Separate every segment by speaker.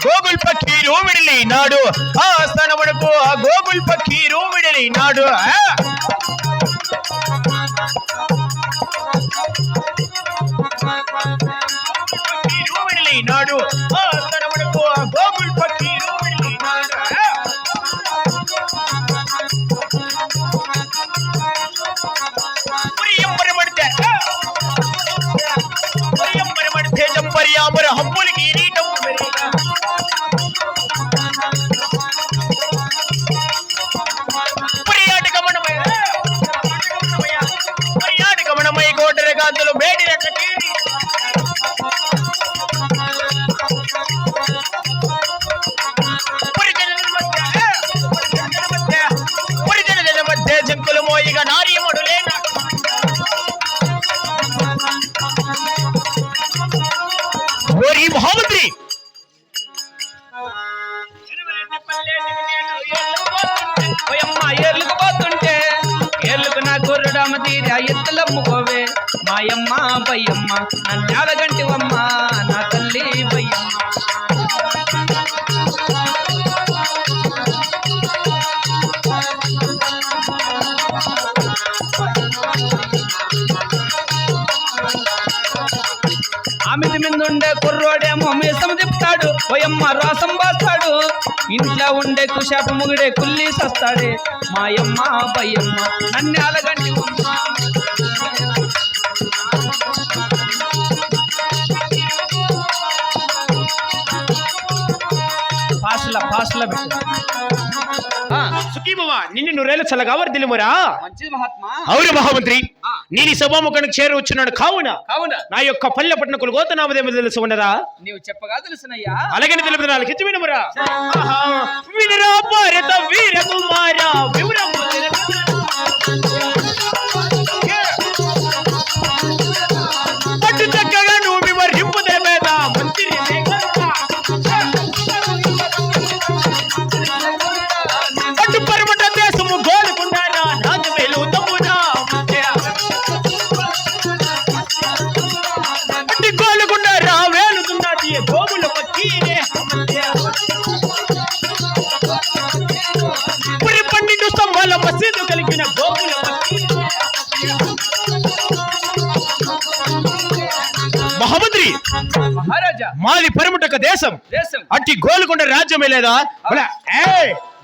Speaker 1: గోగుల్ పక్కీరు విడిలినాడు ఆ స్థానమునకు ఆ గోగుల్ పక్కీరు విడిలినాడు విడిలినాడు ఆ స్థానమునకు ఆ గోగుల్ పక్కీరు విడిలినాడు జంపర్యామర హంపులకి రీటం పర్యాటకమనమై కోటర కాంతులు మేడినట్ల పురిజన మధ్య జంకులు మోయిగా నారీముడు లేన ఓరి మహామంత్రి
Speaker 2: ఏర్లుకుపోతుంటే ఏర్లుకు నా కుర్రడమ్మ తీరా ఎత్తులమ్ముకోవే మాయమ్మ బయ్యమ్మ నన్యాలగంటివమ్మ నా తల్లి బయ్యమ్మ ఆమెది మిందుండే కుర్రోడేమో మీసం తిప్పుతాడు ఓయమ్మ రాసం బాస్తాడు ఇంట్లో ఉండే కుషాపు ముగుడే కుల్లి సస్తాడే మాయమ్మ బయ్యమ్మ నన్ను అలగండి ఫాస్ట్లా పెట్టు
Speaker 1: సుఖీమవా నిన్ను నూరేళ్ళు చల్లగా వర్దిల్లుమరా
Speaker 2: మంచిది మహాత్మా
Speaker 1: అవును మహామంత్రి నేను ఈ సభాముఖానికి చేరువచ్చున్నాడు కావున నా యొక్క పల్లె పట్టణకులు గోతనామదేమో తెలుసు ఉన్నదా
Speaker 2: నీవు చెప్పగా తెలుసునయ్యా
Speaker 1: అలాగని తెలుపు నాలుగు కిచ్చి వినమురా వినరా భారత వీర కుమార వివరము పట్టు చక్కగా నువ్వు వివరింపుదే మీద మంత్రి పట్టు పర్వత దేశము గోలుకున్నారా నాకు వెలుగుతమునా పట్టి గోలుకున్నారా వేలుతున్నది గోగుల పక్కీనే పురి 12 స్తంభాల మసీదు కలిగిన గోగుల మహామంత్రి
Speaker 2: మహారాజా
Speaker 1: మాది పరముటక దేశం అట్టి గోలుకొండ రాజ్యమే లేదా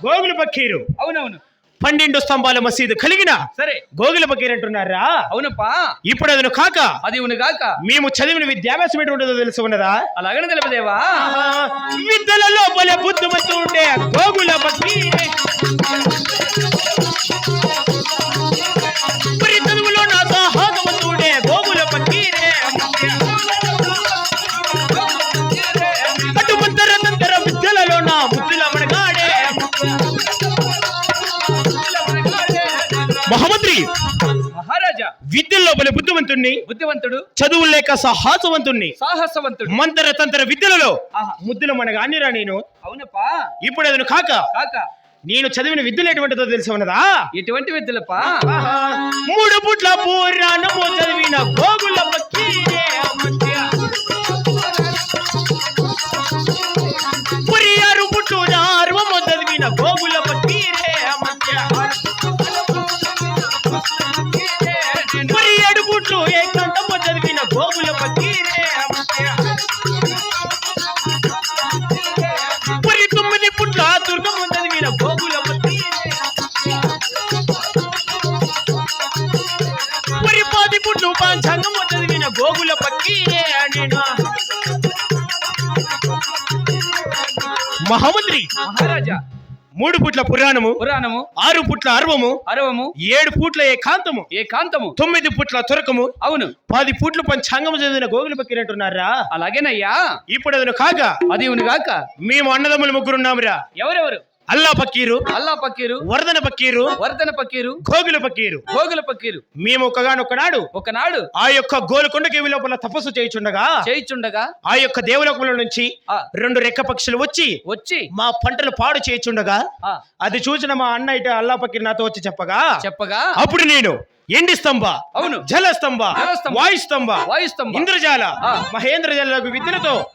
Speaker 1: గోగుల పక్కీరు
Speaker 2: అవునవును
Speaker 1: 12 స్తంభాల మసీదు కలిగిన
Speaker 2: సరే
Speaker 1: గోగుల పక్కీరు అంటున్నారా
Speaker 2: అవునప్పా
Speaker 1: ఇప్పుడు అదను కాక
Speaker 2: అది ఉను కాక
Speaker 1: మేము చదివిన విద్యాభ్యాసం ఎటు ఉంటుందో తెలుసు ఉన్నదా
Speaker 2: అలాగనే తెలుపదేవా
Speaker 1: విద్యలలో బలే బుద్ధిమంతు ఉండే గోగుల పక్కీరే మరి చదువులో నా సాహసవంతుడే గోగుల పక్కీరే అటుమంతర తంతర విద్యలలో నా బుద్ధిల మడగాడే మహామంత్రి
Speaker 2: మహారాజా
Speaker 1: విద్యల్లో బలే బుద్ధిమంతుడు చదువు లేక
Speaker 2: సాహసవంతుడు
Speaker 1: మంతర తంతర విద్యలలో ముద్దుల మనగానిరా నేను
Speaker 2: అవునప్పా
Speaker 1: ఇప్పుడు అదను కాక నేను చదివిన విద్యలు ఎటువంటిదో తెలిసి ఉన్నదా
Speaker 2: ఎటువంటి విద్యలప్పా
Speaker 1: 3 పుట్ల పురాణము చదివిన గోగుల పక్కీరే పురి 6 పుట్టు నార్వము చదివిన గోగుల పక్కీరే పురి 7 పుట్లు ఏకంఠము చదివిన గోగుల పక్కీరే పురి 9 పుట్ల దుర్గము చదివిన మహామంత్రి
Speaker 2: మహారాజా
Speaker 1: 3 పుట్ల పురాణము
Speaker 2: పురాణము
Speaker 1: 6 పుట్ల అర్వము
Speaker 2: అరవము
Speaker 1: 7 పుట్ల ఏకాంతము 9 పుట్ల తురకము
Speaker 2: అవును
Speaker 1: 10 పుట్లు పంచాంగము చదివిన గోగులు పక్కినట్టున్నారా?
Speaker 2: అలాగేనయ్యా.
Speaker 1: ఇప్పుడు అదను కాక
Speaker 2: అది కాక
Speaker 1: మేము అన్నదమ్ములు 3 ఉన్నామురా.
Speaker 2: ఎవరెవరు?
Speaker 1: అల్లా పక్కీరు,
Speaker 2: వర్ధన పక్కీరు, గోగుల పక్కీరు.
Speaker 1: మేము ఒకనాడు ఆ యొక్క గోలుకొండ కేవి లోపల తపస్సు చేయుచుండగా ఆ యొక్క దేవలోకముల నుంచి 2 రెక్క పక్షులు వచ్చి మా పంటలు పాడు చేయుచుండగా అది చూసిన మా అన్న ఇటు అల్లా పక్కీరు నాతో వచ్చి చెప్పగా అప్పుడు నేను ఎండి స్తంభ,
Speaker 2: అవును,
Speaker 1: జల స్తంభ, వాయు స్తంభ, ఇంద్రజాల, మహేంద్రజాల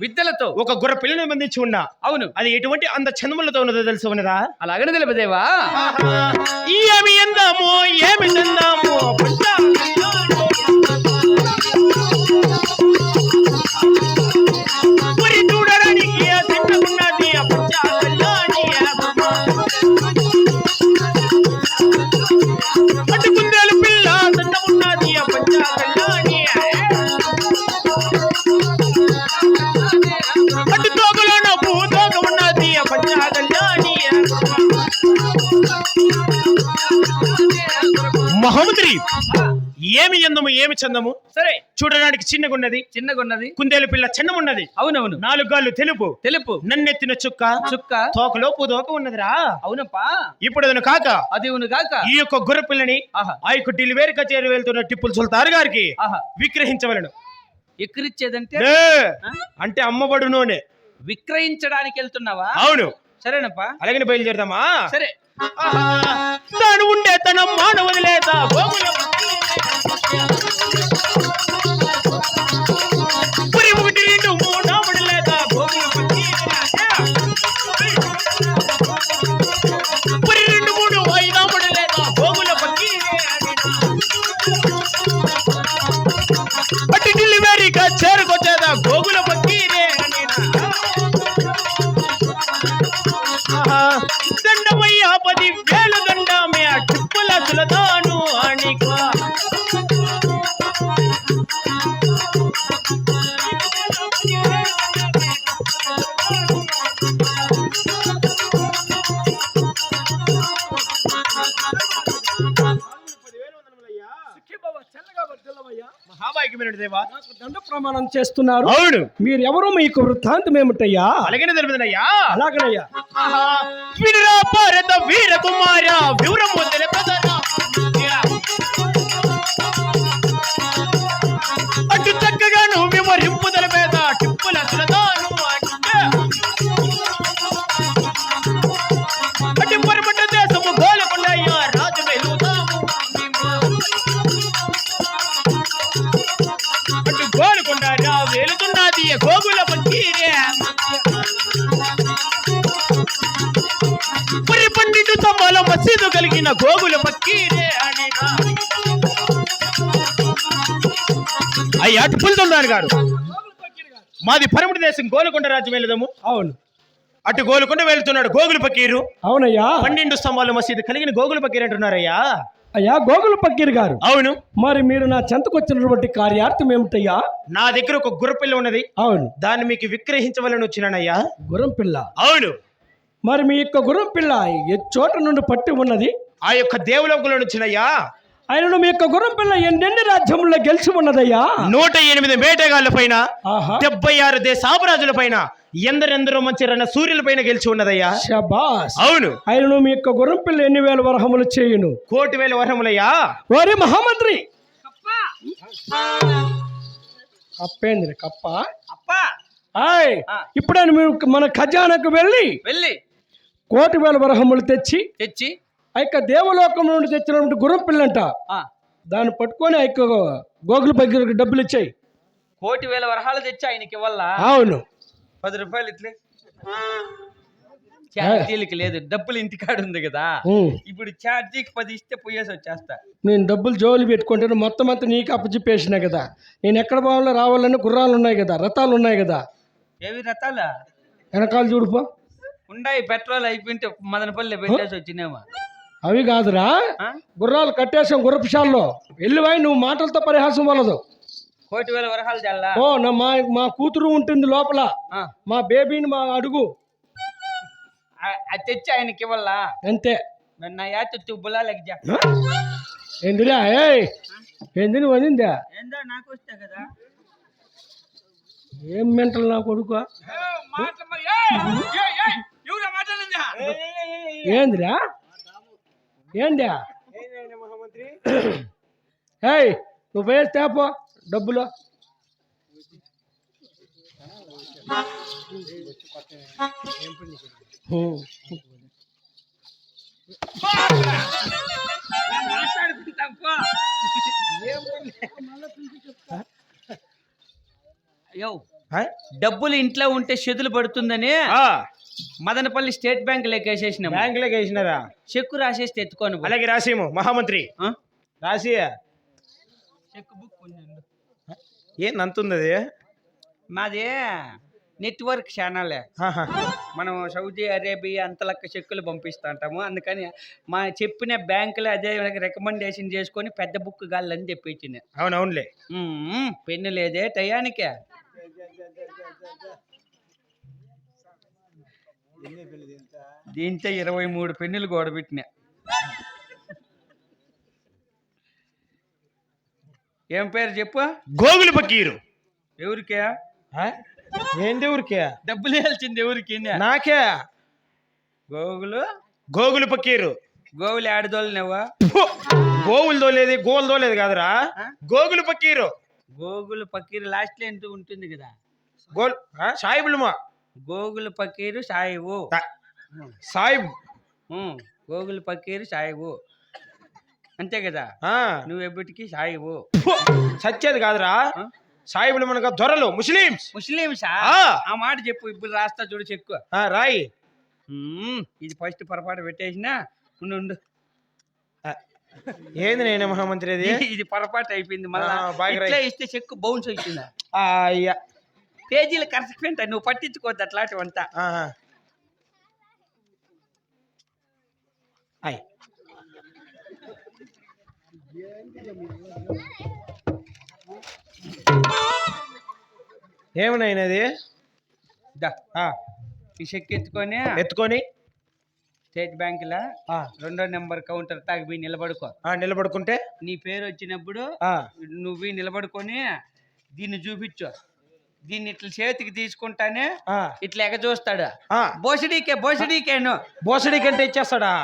Speaker 1: విద్యలతో ఒక గుర్ర పిల్లని బంధించి ఉన్నా. అవును, అది ఎటువంటి అంద చందములతో ఉన్నదో తెలుసు ఉన్నదా?
Speaker 2: అలాగనే తెలిపదేవా.
Speaker 1: ఏమి ఎందాము ఏమి చందాము చూడడానికి ఉన్నది మహామంత్రి. ఏమి అందము ఏమి చందము.
Speaker 2: సరే,
Speaker 1: చూడడానికి చిన్నగున్నది కుందేలు పిల్ల చిన్నమున్నది.
Speaker 2: అవునవును,
Speaker 1: 4 గాళ్ళు తెలుపు నన్నెత్తిన చుక్క తోకలో పూదోక ఉన్నదిరా.
Speaker 2: అవునప్పా.
Speaker 1: ఇప్పుడు అదను కాక ఈ యొక్క గుర్ర పిల్లని ఆ యొక్క డెలివరీ కచేరి వెళ్తున్న టిప్పుల సుల్తాన్ గారికి విక్రయించవలను.
Speaker 2: విక్రయించేదంటే
Speaker 1: అంటే అమ్మబడు నూనె
Speaker 2: విక్రయించడానికి వెళ్తున్నావా?
Speaker 1: అవును.
Speaker 2: సరేనప్పా,
Speaker 1: అలాగనే బయలుదేరదామా?
Speaker 2: సరే.
Speaker 1: తాను ఉండే తన మానవుని లేదా పురి 1 2 3 నాముడు లేదా పురి 2 3 5 నాముడు లేదా గోగుల పక్కి అట్టి డెలివరీగా చేరుకొచ్చేదా గోగుల పక్కి దండమయ్యా 10,000 దండమే టిప్పుల సులతాను అనికా.
Speaker 3: దండ ప్రమాణం చేస్తున్నారు.
Speaker 1: అవును.
Speaker 3: మీరు ఎవరు? మీకు వృత్తాంతం ఏమిటయ్యా?
Speaker 1: అలాగనే తెలుపుదనయ్యా.
Speaker 3: అలాగనయ్యా.
Speaker 1: వీరా భారత వీర కుమార వివరము తెలుపదరా. అటు చక్కగాను వివరింపు తెలిపేద టిప్పుల సులతాను అటు పరమట దేశము గోలకొండయ్యా రాజు వెలుదాము. అటు గోలకొండ వెలుతున్నది గోగుల పక్కీరే. పురి 12 స్తంభాల మసీదు కలిగిన గోగుల పక్కీరే అనిగా. అయ్యా టిప్పులతోండాని గారు, మాది పరమటి దేశం గోలుకొండ రాజ్యం వెళ్దాము.
Speaker 3: అవును.
Speaker 1: అటు గోలుకొండ వెళ్తున్నాడు గోగుల పక్కీరు.
Speaker 3: అవునయ్యా.
Speaker 1: 12 స్తంభాల మసీదు కలిగిన గోగుల పక్కీరు అంటున్నారయ్యా.
Speaker 3: అయ్యా గోగుల పక్కీరు గారు.
Speaker 1: అవును.
Speaker 3: మరి మీరు నా చెంతకు వచ్చినటువంటి కార్యార్థం ఏమిటయ్యా?
Speaker 1: నా దగ్గర ఒక గుర్రపిల్ల ఉన్నది.
Speaker 3: అవును.
Speaker 1: దాన్ని మీకు విక్రయించవలని వచ్చినానయ్యా.
Speaker 3: గుర్రం పిల్ల?
Speaker 1: అవును.
Speaker 3: మరి మీ యొక్క గుర్రం పిల్ల ఏ చోట నుండి పట్టి ఉన్నది?
Speaker 1: ఆ యొక్క దేవులోకంలో వచ్చినయ్యా.
Speaker 3: ఆయనను మీ యొక్క గుర్రం పిల్ల ఎన్నెన్ని రాజ్యముల్లో గెలిచి ఉన్నదయ్యా?
Speaker 1: 108 వేటగాళ్ళ పైన, 76 దేశాపరాజుల పైన, ఎందరెందరో మంచి రన్న సూర్యుల పైన గెలిచి ఉన్నదయ్యా.
Speaker 3: శబాస్.
Speaker 1: అవును.
Speaker 3: ఆయనను మీ యొక్క గుర్రం పిల్ల ఎన్ని వేల వరహములు చేయును?
Speaker 1: 1,000,000 వరహములయ్యా.
Speaker 3: వారి మహామంత్రి కప్పేంద్ర కప్ప ఇప్పుడే మీరు మన ఖజానాకు వెళ్ళి 1,000,000 వరహములు తెచ్చి ఆ యొక్క దేవలోకం నుండి తెచ్చినటువంటి గుర్రం పిల్లంట దాన్ని పట్టుకొని ఆ యొక్క గోగుల పక్కీరుకి డబ్బులు ఇచ్చాయి.
Speaker 2: 1,000,000 వరహాలు తెచ్చి ఆయనకి వల్ల.
Speaker 3: అవును.
Speaker 2: 10 రూపాయలు ఇట్లే ఛార్జీలకి లేదు, డబ్బులు ఇంటికాడు ఉంది కదా. ఇప్పుడు ఛార్జీకి 10 ఇస్తే పోయేసి వచ్చేస్తా.
Speaker 3: నేను డబ్బులు జోలి పెట్టుకుంటాను, మొత్తం అంతా నీకు అప్పచెప్పేసినా కదా. నేను ఎక్కడ పోవాలో రావాలని గుర్రాలు ఉన్నాయి కదా, రథాలు ఉన్నాయి కదా.
Speaker 2: ఏవి రథాలా?
Speaker 3: వెనకాల చూడుపో
Speaker 2: ఉన్నాయి. పెట్రోల్ అయిపోయింటే మదనపల్లి పెట్టేసి వచ్చినేమో.
Speaker 3: అవి కాదురా, గుర్రాలు కట్టేసాం గుర్రపుషాల్లో. వెళ్ళివాయి నువ్వు మాటలతో పరిహాసం వలదు.
Speaker 2: 1,000,000 వరహాలు చల్లా.
Speaker 3: ఓ మా కూతురు ఉంటుంది లోపల, మా బేబీని మా అడుగు.
Speaker 2: తెచ్చి ఆయనకి ఇవ్వాలా
Speaker 3: అంతే.
Speaker 2: నా యాత తుబ్బులా లెక్క
Speaker 3: ఏందిరా ఏయ్ ఏంది నువ్వు అనిందా?
Speaker 2: ఏందో నాకు వస్తే కదా
Speaker 3: ఏం మెంటల్ నా కొడుకు. ఏందిరా ఏందా? ఏయ్ నువ్వు పోయేసి తేపో డబ్బులు.
Speaker 2: అయ్యో డబ్బులు ఇంట్లో ఉంటే చేతులు పడుతుందని మదనపల్లి స్టేట్ బ్యాంక్ లెక్కేసేసిన.
Speaker 1: బ్యాంక్ లోకి వేసినారా?
Speaker 2: చెక్కు రాసేసి ఎత్తుకోను.
Speaker 1: అలాగే రాసేమో మహామంత్రి రాసి.
Speaker 2: చెక్ బుక్
Speaker 1: ఏందంతుంది అది?
Speaker 2: మాది నెట్వర్క్ ఛానల్. మనం సౌదీ అరేబియా అంతలక్క చెక్కులు పంపిస్తా అంటాము. అందుకని మా చెప్పిన బ్యాంకులో అదే రికమెండేషన్ చేసుకొని పెద్ద బుక్ గాలని తెప్పించింది.
Speaker 1: అవునవునులే.
Speaker 2: పెన్ను లేదే టయానికే. దీంతో 23 పెన్నులు గోడబెట్టినా. ఏం పేరు చెప్పు?
Speaker 1: గోగులు పకీరు.
Speaker 2: ఎవరికే?
Speaker 1: ఏంది ఎవరికే?
Speaker 2: డబ్బులు వేయాల్సింది ఎవరికి?
Speaker 1: నాకే. గోగులు పకీరు.
Speaker 2: గోవులు ఆడదోళ్ళు నువ్వా?
Speaker 1: గోవులు దోలేదు గోవులు దోలేదు కాదురా, గోగులు పకీరు.
Speaker 2: గోగులు పకీరు లాస్ట్ లో ఎంత ఉంటుంది కదా?
Speaker 1: సాయిబులమా.
Speaker 2: గోగులు పకీరు సాయిబు.
Speaker 1: సాయిబ్.
Speaker 2: గోగులు పకీరు సాయిబు అంతే కదా? నువ్వు ఎప్పటికీ సాయిబు.
Speaker 1: సచ్చేది కాదురా, సాయిబులు మనకు దొరలు ముస్లింసా?
Speaker 2: ఆ మాట చెప్పు. ఇప్పుడు రాస్తా చూడు చెక్కు.
Speaker 1: రాయి.
Speaker 2: ఇది ఫస్ట్ పొరపాటు పెట్టేసినా ఉండు.
Speaker 1: ఏంది నేనే మహామంత్రి?
Speaker 2: ఇది పొరపాటు అయిపోయింది. మళ్ళీ ఇస్తే చెక్కు బౌన్స్ అవుతుందా? పేజీలు కరెక్ట్ నువ్వు పట్టించుకోవద్దు అట్లాంటివంతా.
Speaker 1: ఏమన్నాయినది?
Speaker 2: ఈ చెక్ ఎత్తుకొని స్టేట్ బ్యాంక్ లా 2వ నెంబర్ కౌంటర్ తాకి పోయి నిలబడుకుంటే నీ పేరు వచ్చినప్పుడు నువ్వు నిలబడుకొని దీన్ని చూపించు. దీన్ని ఇట్లా చేతికి తీసుకుంటానే ఇట్లా ఎగ చూస్తాడు.
Speaker 1: బోసడీకే అంటే ఇచ్చేస్తాడా?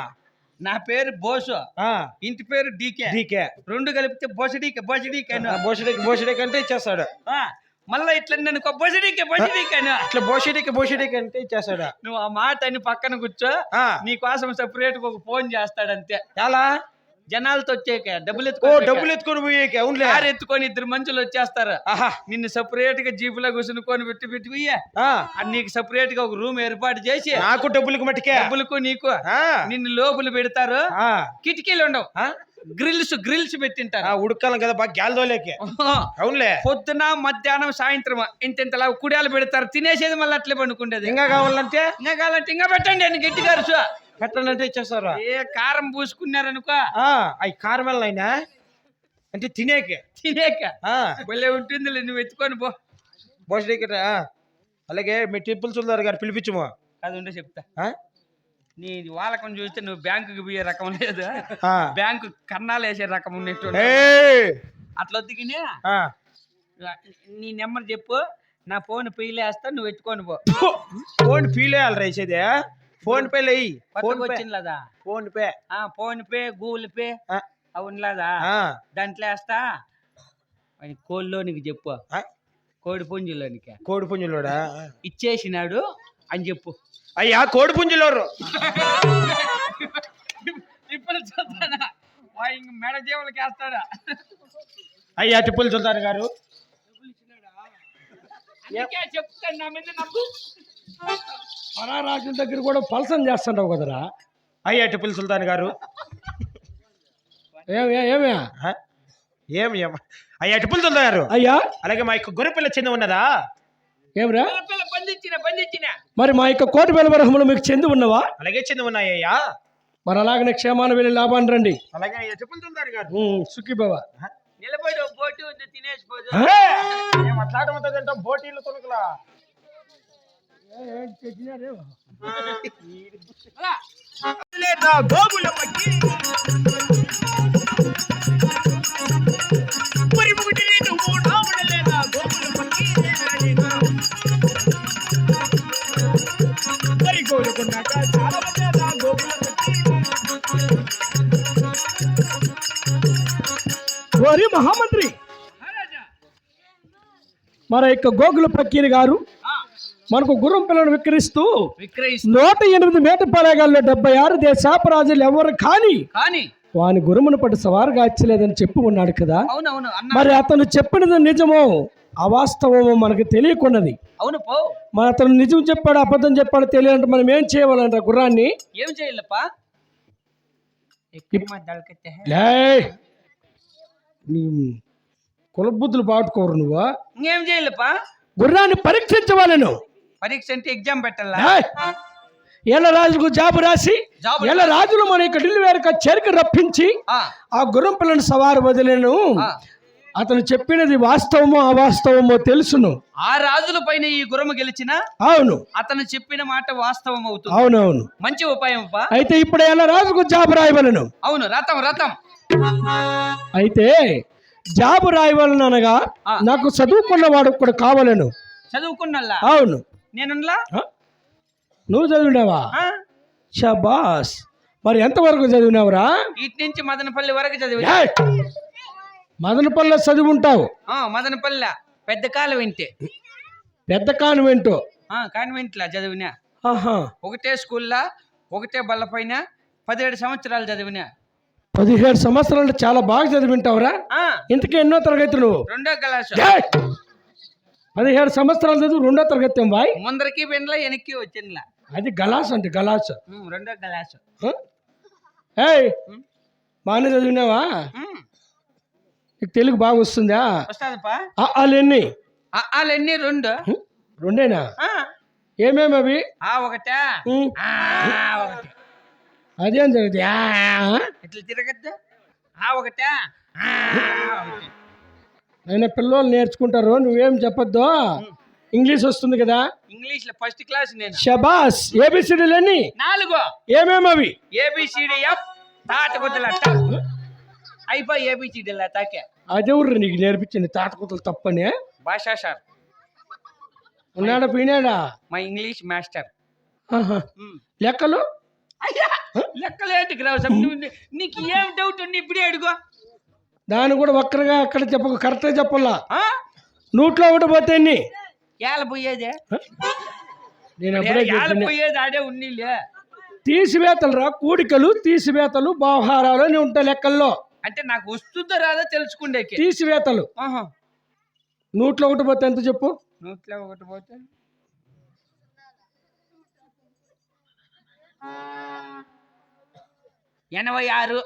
Speaker 2: నా పేరు బోసు, ఇంటి పేరు డీకే. రెండు కలిపితే బోసడీకే
Speaker 1: అంటే ఇచ్చేస్తాడు.
Speaker 2: మళ్ళా ఇట్లా అనుకో బోసడీకే
Speaker 1: ఇట్లా బోసడీకే అంటే ఇచ్చేస్తాడా?
Speaker 2: నువ్వు ఆ మాట అని పక్కన కూర్చో. నీ కోసం సెపరేట్ ఒక ఫోన్ చేస్తాడంతే.
Speaker 1: చాలా
Speaker 2: జనాలతో వచ్చాక డబ్బులు
Speaker 1: ఎత్తుకొని పోయేకి. అవునులే.
Speaker 2: కారు ఎత్తుకొని 2 మనుషులు వచ్చేస్తారు. నిన్ను సెపరేట్ గా జీపులో కూర్చుని పెట్టి పోయ్యా నీకు సెపరేట్ గా ఒక రూమ్ ఏర్పాటు చేసి
Speaker 1: నాకు డబ్బులకు
Speaker 2: నీకు నిన్ను లోపల పెడతారు. కిటికీలు ఉండవు, గ్రిల్స్ పెట్టింటారు.
Speaker 1: ఉడకాలం కదా బాగా గ్యాల్దోలేకే. అవునులే.
Speaker 2: పొద్దున మధ్యాహ్నం సాయంత్రం ఇంతలా కుడియాలు పెడతారు. తినేసేది మళ్ళీ అట్లే పండుకుండేది.
Speaker 1: ఇంకా కావాలంటే
Speaker 2: ఇంకా పెట్టండి అని గట్టిగా
Speaker 1: పెట్టాలంటే ఇచ్చేస్తారా?
Speaker 2: ఏ కారం పూసుకున్నారనుకో
Speaker 1: అవి కారం వెళ్ళైనా అంటే తినేక భలే
Speaker 2: ఉంటుంది. నువ్వు ఎత్తుకొని
Speaker 1: బోసడీకి. అలాగే మీ టిప్పులు చూడారు గారు పిలిపించము.
Speaker 2: అది ఉండే చెప్తా. నీ వాళ్ళకం చూస్తే నువ్వు బ్యాంకుకి పోయే రకం లేదు, బ్యాంకు కన్నాలు వేసే రకం ఉన్నట్టు. అట్లా వద్దుకినే నీ నెంబర్ చెప్పు, నా ఫోన్ పీలేస్తా, నువ్వు ఎత్తుకొని
Speaker 1: ఫోన్ పీలేయాలి రైసేదే. ఫోన్ పే
Speaker 2: వచ్చిందా? ఫోన్ పే గూగుల్ పే అవునులాదా? దాంట్లో వేస్తా. కోళ్ళలోనికి చెప్పు, కోడి పుంజులోడా ఇచ్చేసినాడు అని చెప్పు.
Speaker 1: అయ్యా కోడి పుంజులోరు
Speaker 2: ఇప్పుడు మెడ జీవులకి వేస్తాడా?
Speaker 1: అయ్యా టిప్పులు సుల్తాన్ గారు
Speaker 2: చెప్తాను, నా మీద నమ్ము.
Speaker 3: రాజుల దగ్గర కూడా పలసం చేస్తుంటావు కదరా?
Speaker 1: అయ్యా టిప్పులు సుల్తాన్ గారు అయ్యా టిప్పులు సుల్తాన్ గారు.
Speaker 3: అయ్యా
Speaker 1: అలాగే మా యొక్క గొర్రెపిల్ల చెంది ఉన్నదా?
Speaker 3: ఏమరా
Speaker 2: బంధించిన
Speaker 3: మరి మా యొక్క కోటి వేల వరహములు మీకు చెంది ఉన్నవా?
Speaker 1: అలాగే చెంది ఉన్నాయ్యా.
Speaker 3: మరి అలాగనే క్షేమాన్ని వెళ్ళి లాభాన్ని రండి.
Speaker 1: అలాగే అయ్యా టిప్పులు సుల్తాన్ గారు.
Speaker 3: సుఖీబావ
Speaker 2: నిలబడి బోటి ఉంది తినేసిపోదు.
Speaker 1: అట్లాంటి బోటీలు కొనుకలా లేదా గోగుల పక్కి మరి ఒకటి నువ్వు నావడలేదా గోగుల పక్కి మరి గోలుకున్నాక చాలా లేదా గోగుల పక్కి
Speaker 3: ఓరి మహామంత్రి మన యొక్క గోగుల పక్కీరి గారు మనకు గుర్రం పిల్లను విక్రయిస్తూ 108 మేటపాలెగాల్లో 76 దేశాపరాజులు ఎవరు కానీ వాని గురుమును పట్టు సవారుగా ఇచ్చలేదని చెప్పి ఉన్నాడు కదా.
Speaker 2: అవునవును
Speaker 3: మరి అతను చెప్పినది నిజమో అవాస్తవమో మనకు తెలియకున్నది.
Speaker 2: అవును పో.
Speaker 3: మరి అతను నిజం చెప్పాడు అబద్ధం చెప్పాడు తెలియాలంటే మనం ఏం చేయాలంట గుర్రాన్ని
Speaker 2: ఏం చేయాలప్పా?
Speaker 3: కులబుద్ధులు పాటుకోరు నువ్వు.
Speaker 2: ఇంకేం చేయాలప్పా?
Speaker 3: గుర్రాన్ని పరీక్షించవాలను.
Speaker 2: పరీక్ష అంటే ఎగ్జామ్ పెట్టాలా?
Speaker 3: ఏళ్ళ రాజుకు జాబు రాసి ఏళ్ళ రాజులు మన యొక్క ఢిల్లీ వేరక చెరికి రప్పించి ఆ గుర్రం పిల్లని సవారు వదిలేను. అతను చెప్పినది వాస్తవమో అవాస్తవమో తెలుసును.
Speaker 2: ఆ రాజుల పైన ఈ గుర్రము గెలిచిన
Speaker 3: అవును
Speaker 2: అతను చెప్పిన మాట వాస్తవం అవుతుంది.
Speaker 3: అవునవును.
Speaker 2: మంచి ఉపాయం.
Speaker 3: అయితే ఇప్పుడు ఎలా రాజుకు జాబు రాయవలను.
Speaker 2: అవును రథం రథం.
Speaker 3: అయితే జాబు రాయవలను అనగా నాకు చదువుకున్నవాడు కూడా కావాలను.
Speaker 2: చదువుకున్నల్లా?
Speaker 3: అవును.
Speaker 2: నేనులా?
Speaker 3: నువ్వు చదివినావా? షబాస్. మరి ఎంతవరకు చదివినావురా?
Speaker 2: ఇటు నుంచి మదనపల్లి వరకు చదివి.
Speaker 3: మదనపల్లి చదివి ఉంటావు?
Speaker 2: మదనపల్లి పెద్ద కాన్వెంట్.
Speaker 3: పెద్ద కాన్వెంట్?
Speaker 2: కాన్వెంట్ లా చదివినా. ఒకటే స్కూల్లా ఒకటే బల్ల పైన 17 సంవత్సరాలు చదివినా.
Speaker 3: 17 సంవత్సరాలు చాలా బాగా చదివింటావురా. ఇంతకీ ఎన్నో తరగతి నువ్వు?
Speaker 2: 2వ క్లాసు.
Speaker 3: 17 సంవత్సరాలు చదువు 2వ తరగతి బాయ్.
Speaker 2: ముందరికి పెన్లా వెనక్కి వచ్చిందిలా.
Speaker 3: అది గలాస్ అంటే గలాస్.
Speaker 2: 2వ క్లాసు.
Speaker 3: బాగానే చదివినావా? నీకు తెలుగు బాగా వస్తుందా?
Speaker 2: వస్తుందప్పా.
Speaker 3: ఎన్ని?
Speaker 2: ఎన్ని? 2.
Speaker 3: 2ఏనా? ఏమేమి అవి?
Speaker 2: ఒకటే.
Speaker 3: అదేం జరుగుతుంది
Speaker 2: ఇట్లా తిరగద్దు. ఒకటే.
Speaker 3: అయినా పిల్లలు నేర్చుకుంటారు, నువ్వేం చెప్పొద్దు. ఇంగ్లీష్ వస్తుంది కదా?
Speaker 2: ఇంగ్లీష్ లో ఫస్ట్ క్లాస్ నేను.
Speaker 3: షబాస్. ఏబిసిడీలన్నీ
Speaker 2: 4.
Speaker 3: ఏమేమి అవి?
Speaker 2: ABCDF తాటకొత్తల అయిపోయి ABCDల తాకే.
Speaker 3: అదెవరు నీకు నేర్పించింది తాటకొత్తలు తప్పని?
Speaker 2: భాషా సార్
Speaker 3: ఉన్నాడా పోయినాడా?
Speaker 2: మా ఇంగ్లీష్ మాస్టర్.
Speaker 3: లెక్కలు?
Speaker 2: లెక్కలేంటికి రావు. నీకు ఏం డౌట్ ఉంది ఇప్పుడే అడుగు.
Speaker 3: దాన్ని కూడా ఒక్కరిగా అక్కడ చెప్పకు, కరెక్ట్గా చెప్పాలా. నూట్లో ఒకటి పోతే
Speaker 2: ఏళ్ళ పోయేదే.
Speaker 3: నేను అప్పుడే
Speaker 2: పోయేది ఆడే ఉన్నీలే.
Speaker 3: తీసివేతలు రా, కూడికలు తీసివేతలు వ్యవహారాలు అని ఉంటాయి లెక్కల్లో.
Speaker 2: అంటే నాకు వస్తుందో రాదో తెలుసుకుండే.
Speaker 3: తీసివేతలు నూట్లో ఒకటి పోతే ఎంత చెప్పు?
Speaker 2: నూట్లో ఒకటి పోతే 86.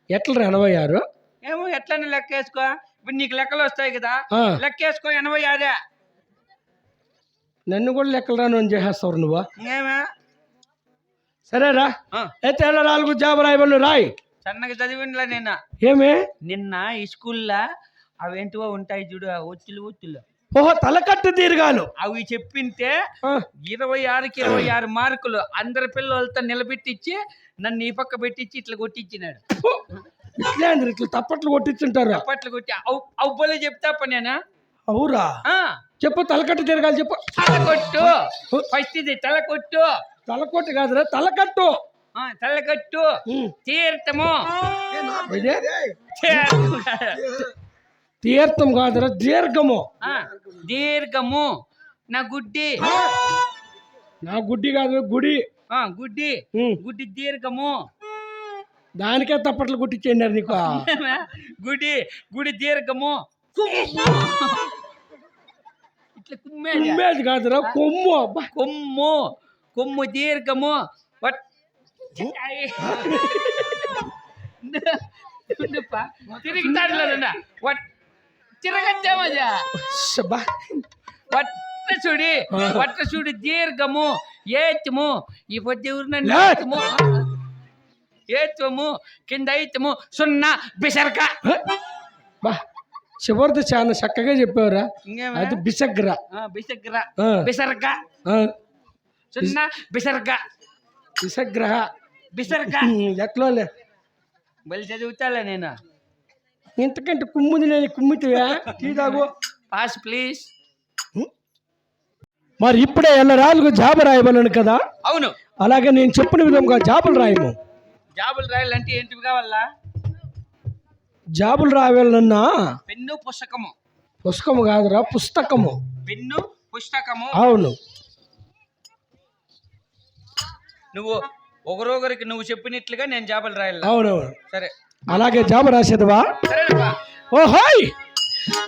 Speaker 3: ఎట్లా 86?
Speaker 2: ఏమో ఎట్లనే లెక్క వేసుకో. ఇప్పుడు నీకు లెక్కలు వస్తాయి కదా, లెక్క వేసుకో. 86.
Speaker 3: నన్ను కూడా లెక్కలు రాను అని చేసేస్తావు నువ్వు.
Speaker 2: ఏమే
Speaker 3: సరేరా. అయితే 4 జాబు రాయబడి రాయి.
Speaker 2: సన్నగా చదివినలా నేను.
Speaker 3: ఏమే
Speaker 2: నిన్న ఈ స్కూల్లో అవేంటివో ఉంటాయి చూడు, ఒత్తులు.
Speaker 3: ఓహో, తలకట్టు దీర్ఘాలు.
Speaker 2: అవి చెప్పింటే 26కి 26 మార్కులు అందరి పిల్లలతో నిలబెట్టించి నన్ను ఈ పక్క పెట్టించి ఇట్లా కొట్టించినాడు.
Speaker 3: ఇట్లా తప్పట్లు కొట్టించుంటారు.
Speaker 2: తప్పట్లు కొట్టి అవ్వలే చెప్తా నేను.
Speaker 3: అవురా? చెప్పు. తలకట్టు దీర్ఘాలు చెప్పు.
Speaker 2: తలకొట్టు. ఫస్ట్ ఇది తలకొట్టు.
Speaker 3: తలకొట్టు కాదురా, తలకట్టు.
Speaker 2: తలకట్టు. తీర్థము.
Speaker 3: తీర్థం కాదురా, దీర్ఘము.
Speaker 2: దీర్ఘము. నా గుడ్డి.
Speaker 3: నా గుడ్డి కాదు, గుడి.
Speaker 2: గుడ్డి. గుడ్డి దీర్ఘము.
Speaker 3: దానికే తప్పట్లు కొట్టించేయండి నీకు.
Speaker 2: గుడి దీర్ఘము. ఇట్లా
Speaker 3: కుమ్మేది కాదురా, కొమ్ము.
Speaker 2: కొమ్ము దీర్ఘము. తిరగచ్చామజా. వట్ట చూడి దీర్ఘము. ఏత్యము. ఈ పొద్దు ఎవరు ఏత్వము. కింద ఐత్యము. 0 బిసర్క.
Speaker 3: చివరిది చాలా చక్కగా చెప్పావురా.
Speaker 2: ఇంకేమే?
Speaker 3: అది బిసగ్ర.
Speaker 2: బిసగ్ర
Speaker 3: ఆ.
Speaker 2: బిసర్గ
Speaker 3: ఆ,
Speaker 2: చిన్న బిసర్గ
Speaker 3: బిసగ్రహ.
Speaker 2: బిసర్గ
Speaker 3: ఎట్లోలే
Speaker 2: బలి చదువుతాలే నేను.
Speaker 3: ఇంతకంటే కుమ్ముది నేను కుమ్మితివా టీ తాగు.
Speaker 2: Pass please.
Speaker 3: మరి ఇప్పుడే ఎల్లరాళ్ళకు జాబు రాయబలను కదా,
Speaker 2: అవును.
Speaker 3: అలాగే నేను చెప్పిన విధంగా జాబులు రాయము.
Speaker 2: జాబులు రాయాలంటే ఏంటివి కావాలా?
Speaker 3: జాబులు రాయాలన్నా
Speaker 2: పెన్ను పుస్తకము.
Speaker 3: పుస్తకము కాదురా, పుస్తకము.
Speaker 2: పెన్ను పుస్తకము.
Speaker 3: అవును.
Speaker 2: నువ్వు ఒకరొకరికి నువ్వు చెప్పినట్లుగా నేను జాబులు రాయాలి.
Speaker 3: అవునవును.
Speaker 2: సరే
Speaker 3: అలాగే జాబు రాసేదవా?
Speaker 2: సరేనప్పా.
Speaker 3: ఓహోయ్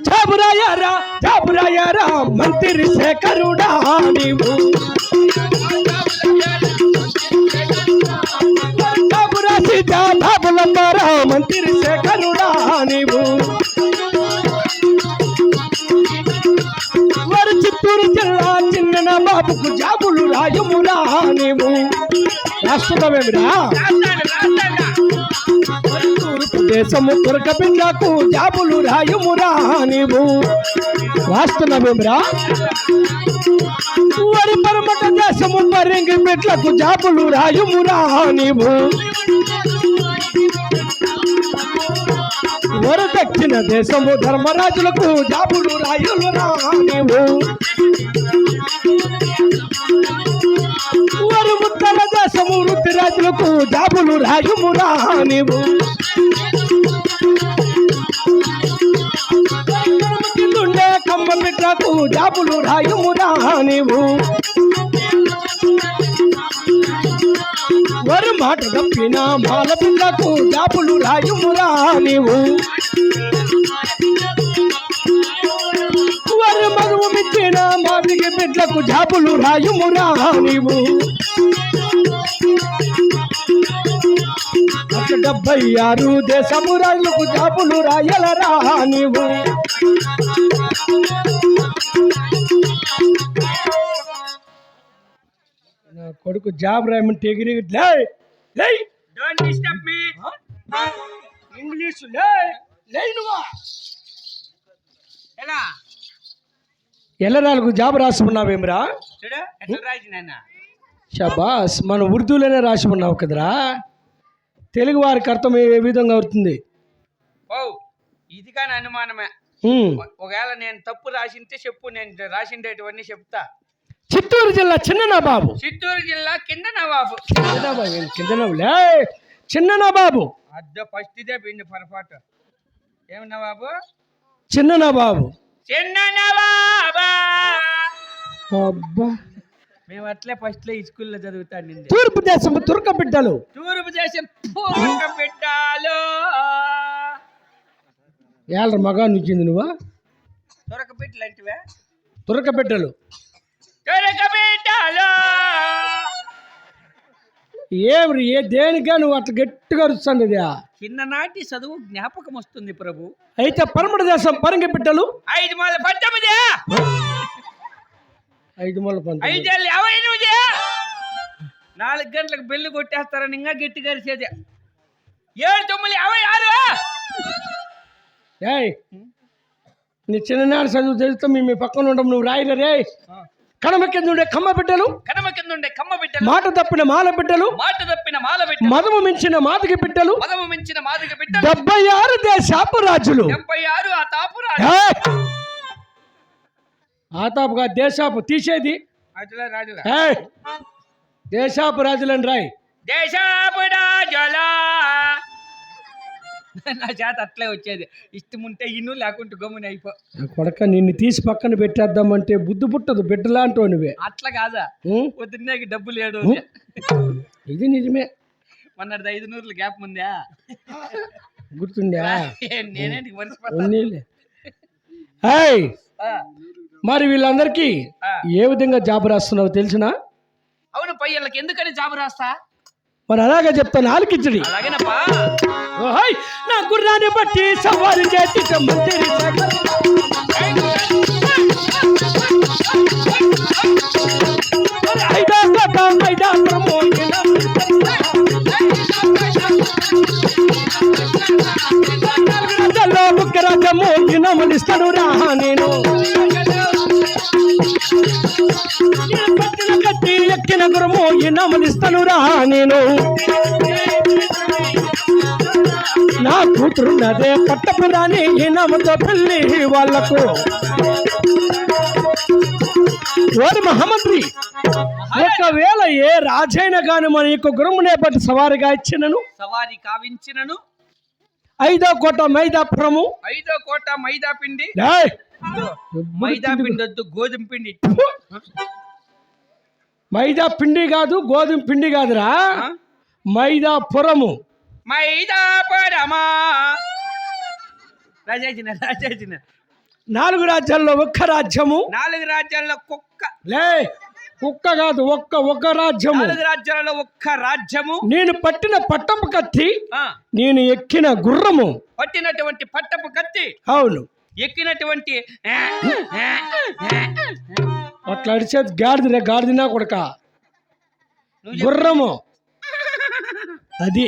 Speaker 3: జాబు రాయారా మంత్రి శేఖరుడా నీవు. జాబు రాసి జాబులమ్మారా మంత్రి శేఖరుడా నీవు. వారు చిత్తూరు జిల్లా చిన్న బాబుకు జాబులు రాయమురా నీవు. రాస్తున్నావేమిరా? తూర్పు దేశము తురక బిడ్డకు జాబులు రాయమురా నీవు. రాస్తున్నావేమిరా? వారి పరమట దేశము పరింగి బిడ్డకు జాబులు రాయమురా నీవు. వర దక్షిణ దేశము ధర్మరాజులకు జాబులు రాయులురా నీవు. వారు ఉత్తర దేశము వృద్ధిరాజులకు జాబులు రాయుమురా నీవు. కిందుండే కమ్మ బిడ్డకు జాబులు రాయుమురా నీవు. వారు మాట తప్పిన మాల బిడ్డకు జాబులు రాయుమురా నీవు. వారు మధువు మిచ్చిన మాదిగి బిడ్డకు జాబులు రాయుమురా నీవు. 76 దేశము రాజులకు జాబులు రాయలరా నీవు. నా కొడుకు జాబ్ రాయమంటే ఎగిరి
Speaker 2: డోంట్ డిస్టర్బ్ మీ.
Speaker 3: ఇంగ్లీష్
Speaker 2: ఎలా
Speaker 3: ఎల్లరాళ్ళకు జాబ్ రాసుకున్నావేమిరా?
Speaker 2: చూడు ఎట్లా రాజు నాన్న.
Speaker 3: షబాస్, మన ఉర్దూలోనే రాసి ఉన్నావు కదరా. తెలుగు వారికి అర్థం ఏ విధంగా అవుతుంది?
Speaker 2: ఓ ఇది కానీ అనుమానమే. ఒకవేళ నేను తప్పు రాసింటే చెప్పు, నేను రాసిండేటివన్నీ చెప్తా.
Speaker 3: చిత్తూరు జిల్లా చిన్న నవాబు.
Speaker 2: చిత్తూరు జిల్లా కింద నవాబు.
Speaker 3: కింద నవ్వులే చిన్న నవాబు.
Speaker 2: అద్ద ఫస్ట్ ఇదే పిండి పొరపాటు. ఏమి నవాబు?
Speaker 3: చిన్న నవాబు.
Speaker 2: చిన్న నవాబా.
Speaker 3: అబ్బా,
Speaker 2: మేము అట్లే ఫస్ట్ లో ఈ స్కూల్లో చదువుతాను.
Speaker 3: తూర్పు దేశం తుర్క బిడ్డలు.
Speaker 2: తూర్పు దేశం పూర్క బిడ్డలు.
Speaker 3: ఏళ్ళ మగా నుంచింది నువ్వా?
Speaker 2: తురక బిడ్డలు అంటివే?
Speaker 3: తురక బిడ్డలు.
Speaker 2: తురక బిడ్డలు.
Speaker 3: ఏమి దేనిగా నువ్వు అట్లా గట్టిగా రుస్తాను?
Speaker 2: చిన్ననాటి చదువు జ్ఞాపకం వస్తుంది ప్రభు.
Speaker 3: అయితే పరమట దేశం పరంగి బిడ్డలు.
Speaker 2: 5 మూల 19.
Speaker 3: 5 మూల 19.
Speaker 2: 5 ఏళ్ళు 58. 4 గంటలకు బెల్లు కొట్టేస్తారని ఇంకా గట్టిగా అరిసేది. 7 9 56.
Speaker 3: ఏయ్, నీ చిన్ననాడు చదువు చదివితే మీ పక్కన ఉండవు, నువ్వు రాయలే రే. కడమ కింద ఉండే కమ్మ బిడ్డలు.
Speaker 2: కడమ కింద ఉండే కమ్మ బిడ్డలు.
Speaker 3: మాట తప్పిన మాల బిడ్డలు.
Speaker 2: మాట తప్పిన మాల బిడ్డలు.
Speaker 3: మదము మించిన మాదిగ బిడ్డలు.
Speaker 2: మదము మించిన మాదిగ బిడ్డలు.
Speaker 3: 76 దేశాపు రాజులు.
Speaker 2: 76 ఆ తాపురాజు.
Speaker 3: ఏయ్, ఆతాపుగా దేశాపు తీసేది.
Speaker 2: రాజుల
Speaker 3: ఏయ్, దేశాపు రాజులని రాయ్.
Speaker 2: దేశాపు రాజుల. నా చేత అట్లే వచ్చేది. ఇష్టం ఉంటే ఇన్ను, లేకుంటే గమ్మున అయిపో.
Speaker 3: కొడక నిన్ను తీసి పక్కన పెట్టేద్దామంటే బుద్ధి పుట్టదు, బిడ్డలాంటో నువ్వే.
Speaker 2: అట్లా కాదా? పొద్దున్నేకి డబ్బు లేడు.
Speaker 3: ఇది నిజమే.
Speaker 2: మొన్నటి 500 గ్యాప్ ఉందా?
Speaker 3: గుర్తుందా?
Speaker 2: నేనేంటికి మర్చిపోతా.
Speaker 3: ఏయ్, మరి వీళ్ళందరికీ ఏ విధంగా జాబ్ రాస్తున్నావు తెలిసినా?
Speaker 2: అవును పై వీళ్ళకి ఎందుకని జాబు రాస్తా?
Speaker 3: మరి అలాగే చెప్తాను, ఆలకించడి.
Speaker 2: అలాగేనప్పా.
Speaker 3: ఓహోయ్, నా గుర్రాన్ని బట్టి సవారి చేసి ముఖ్యరాజ మోగినము నేను పట్టిన కత్తి ఎక్కిన గురము ఇనామనిస్తాను రా నేను. నా కూతురున్నదే పట్టపు రాని ఇనామతో పెళ్లి వాళ్లకు. ఓరి మహామంత్రి, ఒకవేళ ఏ రాజైనా గాని మన యొక్క గురుమునే బట్టి సవారిగా ఇచ్చినను,
Speaker 2: సవారి కావించినను,
Speaker 3: 5వ కోట మైదాపురము,
Speaker 2: 5వ కోట మైదా పిండి,
Speaker 3: ఏయ్!
Speaker 2: మైదా పిండి వద్దు, గోధుమ పిండి.
Speaker 3: మైదా పిండి కాదు, గోధుమ పిండి కాదురా, మైదాపురము.
Speaker 2: మైదాపురమా రాజాజిన
Speaker 3: 4 రాజ్యాల్లో ఒక్క రాజ్యము,
Speaker 2: 4 రాజ్యాల్లో కుక్క
Speaker 3: లే కుక్క కాదు, ఒక్క రాజ్యము.
Speaker 2: 4 రాజ్యాలలో ఒక్క రాజ్యము.
Speaker 3: నేను పట్టిన పట్టపు కత్తి,
Speaker 2: ఆ,
Speaker 3: నేను ఎక్కిన గుర్రము.
Speaker 2: పట్టినటువంటి పట్టపు కత్తి,
Speaker 3: అవును,
Speaker 2: ఎక్కినటువంటి
Speaker 3: అట్లా అడిచేది గాడిదిరా, గాడిదినా కొడక గుర్రము. అది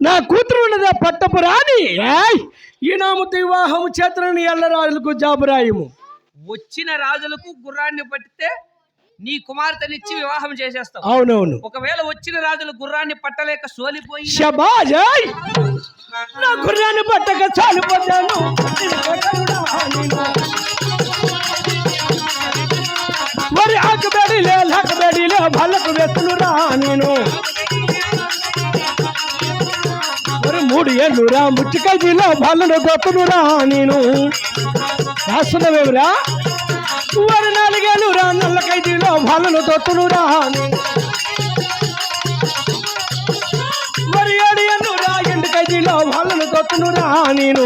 Speaker 3: నా కూతురు ఉన్నదా పట్టపు రాని. ఈ నామతో వివాహము చేతనని ఎల్ల రాజులకు జాబురాయము.
Speaker 2: వచ్చిన రాజులకు గుర్రాన్ని పట్టితే నీ కుమార్తెనిచ్చి వివాహం చేసేస్తావు.
Speaker 3: అవునవును.
Speaker 2: ఒకవేళ వచ్చిన రాజులు గుర్రాన్ని పట్టలేక సోలిపోయి,
Speaker 3: శబాజ్, నా గుర్రాన్ని పట్టక చాలిపోతాను. మరి ఆకబడిలే లాకబడిలే వాళ్ళకు వెతులు రా నేను. మరి 3 ఏళ్ళు రా ముచ్చికైదిలో వాళ్ళను గొప్పను రా నేను. రాస్తున్నావేమిరా? మరి 4 ఏళ్ళు రా నల్ల ఖైదీలో వాళ్ళను దొత్తును రా నేను. మరి 7 ఏళ్ళు రా ఎండు ఖైదీలో వాళ్ళను దొత్తును రా నేను.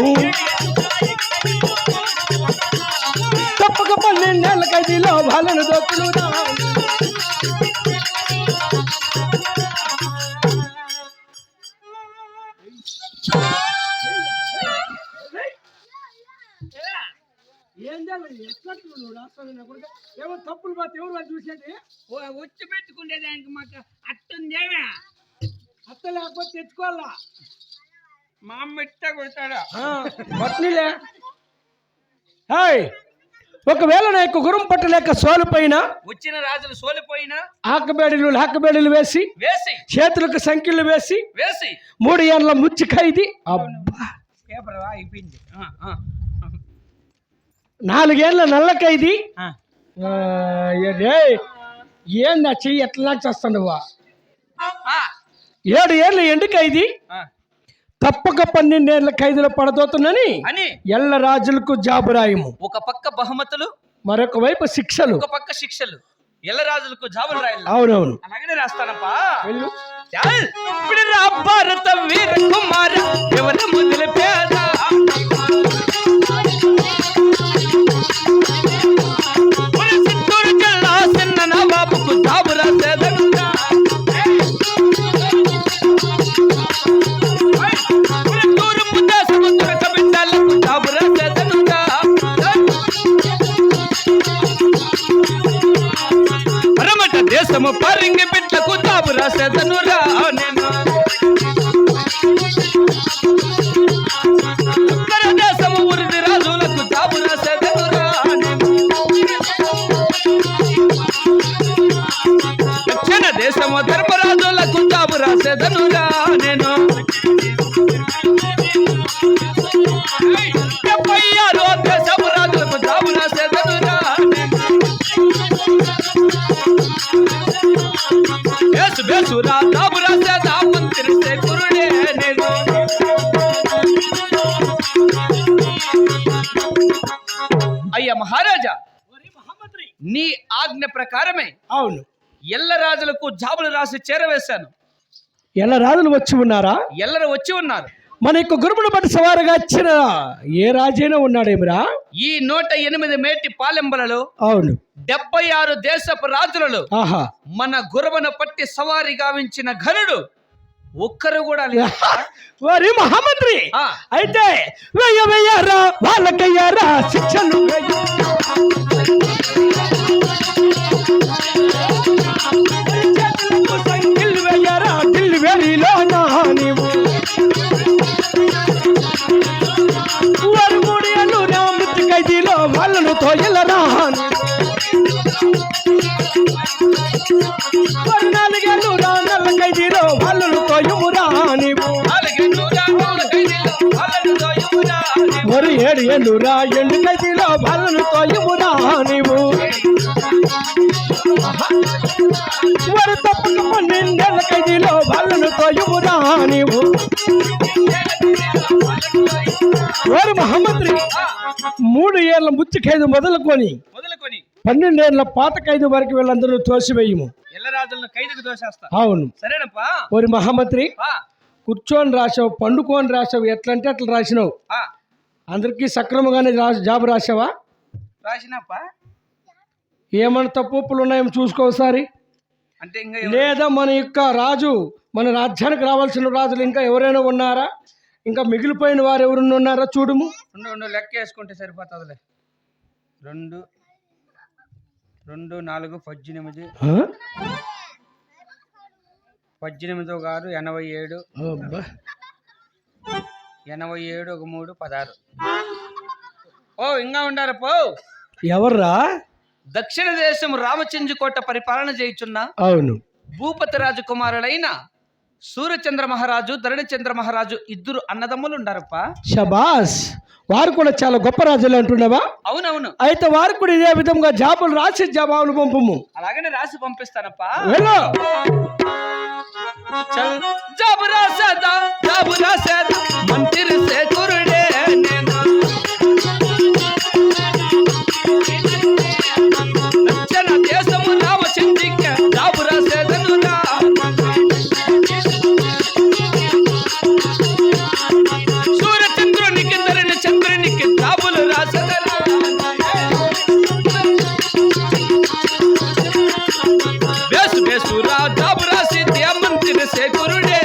Speaker 3: తప్పక 12 ఏళ్ళ ఖైదీలో వాళ్ళను దొత్తును రా. ఏమో తప్పులు పోతే ఎవరు వాళ్ళు చూసేది?
Speaker 2: వచ్చి పెట్టుకునేదానికి మాకు అట్టుందేమే.
Speaker 3: అత్త లేకపోతే తెచ్చుకోవాలా?
Speaker 2: మా అమ్మ ఇట్ట కొడతాడా?
Speaker 3: పత్నిలే. ఒకవేళ నా యొక్క గురం పట్టలేక సోలిపోయిన,
Speaker 2: వచ్చిన రాజులు సోలిపోయినా,
Speaker 3: ఆకబేడీలు వేసి చేతులకు సంఖ్యలు వేసి 3 ఏళ్ళ ముచ్చి ఖైదీ. అబ్బా,
Speaker 2: అయిపోయింది.
Speaker 3: 4 ఏళ్ళ నల్ల ఖైదీ. ఏందా చెయ్యి ఎట్లా చేస్తానువా? 7 ఏళ్ళ ఎండు ఖైదీ. తప్పక 12 ఏళ్ళ ఖైదీలో పడదోతుందని ఎల్ల రాజులకు జాబురాయము.
Speaker 2: ఒక పక్క బహుమతులు,
Speaker 3: మరొక వైపు శిక్షలు.
Speaker 2: ఒక పక్క శిక్షలు, ఎల్ల రాజులకు జాబులు రాయాలి.
Speaker 3: అవునవును,
Speaker 2: అలాగనే రాస్తానప్పా. ఇప్పుడు రా భారత వీర కుమార ఎవరు మొదలు పేద. చిత్తూరు జిల్లా చిన్న నవాబుకు జాబు రాసేదనుగా. తూర్పు దేశము తురక బిడ్డలకు జాబు రాసేదనుగా. పరమట దేశము పరింగి బిడ్డకు జాబు రాసేదనురా నేను. ఉత్తర దేశము ఉరిది రాజులకు జాబు రాసేదనురా నేను. దక్షిణ దేశము ధర్మరాజులకు జాబు రాసేదనురా నేను. 76 దేశము రాజులకు జాబు రాసేదనురా నేను. బేసురా జాబు రాసేదా మంత్రి కురుడే నేను. అయ్యా మహారాజా, నీ ఆజ్ఞ ప్రకారమే
Speaker 3: అవును,
Speaker 2: ఎల్ల రాజులకు జాబులు రాసి చేరవేశాను.
Speaker 3: ఎల్ల రాజులు వచ్చి ఉన్నారా?
Speaker 2: ఎల్లరు వచ్చి ఉన్నారు.
Speaker 3: మన యొక్క గురుమును బట్టి సవారుగా వచ్చిన ఏ రాజైనా ఉన్నాడేమిరా?
Speaker 2: ఈ 108 మేటి పాలెంబలలో,
Speaker 3: అవును,
Speaker 2: 76 దేశపు రాజులలో
Speaker 3: ఆహా,
Speaker 2: మన గురువును పట్టి సవారి గావించిన ఘనుడు ఒక్కరు కూడా లేదు.
Speaker 3: వారి మహామంత్రి అయితే వెయ్యరా వాళ్ళకయ్యారా శిక్షలు. సంఖ్యలు వెయ్యారా ఢిల్లీ వేరిలో నా నీవు. వారు 3 ఏళ్ళు నా మృతి ఖైదీలో వాళ్ళను తోయలరా. 17 ఏళ్ళు రా ఎండు ఖైదీలో బాలను తోయమురా నీవు వారు తప్పక 12 ఏళ్ళ ఖైదీలో బాలను తోయమురా నీవు వారు మహమ్మద్రి 3 ఏళ్ళ ముచ్చు ఖైదు మొదలుకొని 12 ఏళ్ళ పాత ఖైదు వరకు వీళ్ళందరూ తోసివేయము.
Speaker 2: ఎల్లరాజులను ఖైదుకు దోసేస్తా.
Speaker 3: అవును
Speaker 2: సరేనప్పా.
Speaker 3: ఓరి మహమ్మద్రి కూర్చొని రాసావు, పండుకొని రాసావు, ఎట్లంటే అట్లా రాసినావు. అందరికీ సక్రమంగానే జాబ్ రాసావా?
Speaker 2: రాసినప్పా.
Speaker 3: ఏమన్నా తప్పులు ఉన్నాయేమో చూసుకోసారి.
Speaker 2: అంటే ఇంకా
Speaker 3: లేదా మన యొక్క రాజు, మన రాజ్యానికి రావాల్సిన రాజులు ఇంకా ఎవరైనా ఉన్నారా? ఇంకా మిగిలిపోయిన వారు ఎవరున్నా ఉన్నారా చూడుము.
Speaker 2: లెక్క వేసుకుంటే సరిపోతుందిలే. 2 2 4 18 18 గారు 87 87 1 3 16. ఓ ఇంకా ఉండారు పో.
Speaker 3: ఎవర్రా?
Speaker 2: దక్షిణ దేశం రామచంద్రకోట పరిపాలన చేయుచున్న
Speaker 3: అవును
Speaker 2: భూపతి రాజు కుమారులైన సూర్యచంద్ర మహారాజు, ధరణిచంద్ర మహారాజు ఇద్దరు అన్నదమ్ములు ఉండారప్ప.
Speaker 3: షబాస్, వారు కూడా చాలా గొప్ప రాజులు అంటున్నావా?
Speaker 2: అవునవును.
Speaker 3: అయితే వారు కూడా ఇదే విధంగా జాబులు రాసి జవాబులు పంపము.
Speaker 2: అలాగనే రాసి పంపిస్తానప్పా.
Speaker 3: జాబు రాసేదా మంత్రి సేకురుడే దక్షిణ దేశము రామచంద్రికే జాబు రాసేదను రా. సూర్యచంద్రునికి ధరణి చంద్రునికి జాబులు రాసేదరా. బేసు బేసురా జాబు రాసి మంత్రి సేకురుడే.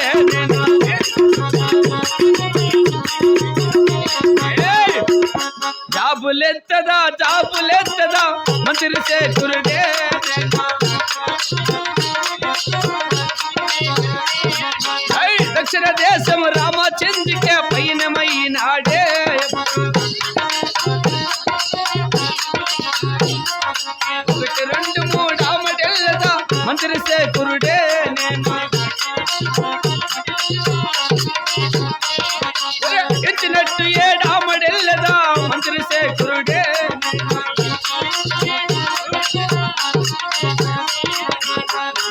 Speaker 3: జాబులెత్తదా మంత్రి సేకురుడే. దక్షిణ దేశం రామచంద్రికే పైనమైనాడే. 1 2 3 ఆమడెల్లదా మంత్రి సేకురుడే. ఎత్తినట్టు 7 ఆమడెల్లదా మంత్రి సేకురుడే.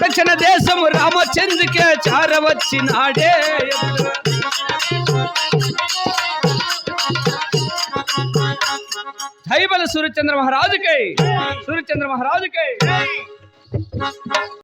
Speaker 3: దక్షిణ దేశము రామచంద్రకే చారవచ్చినాడే.
Speaker 2: జై బల సూర్యచంద్ర మహారాజుకై.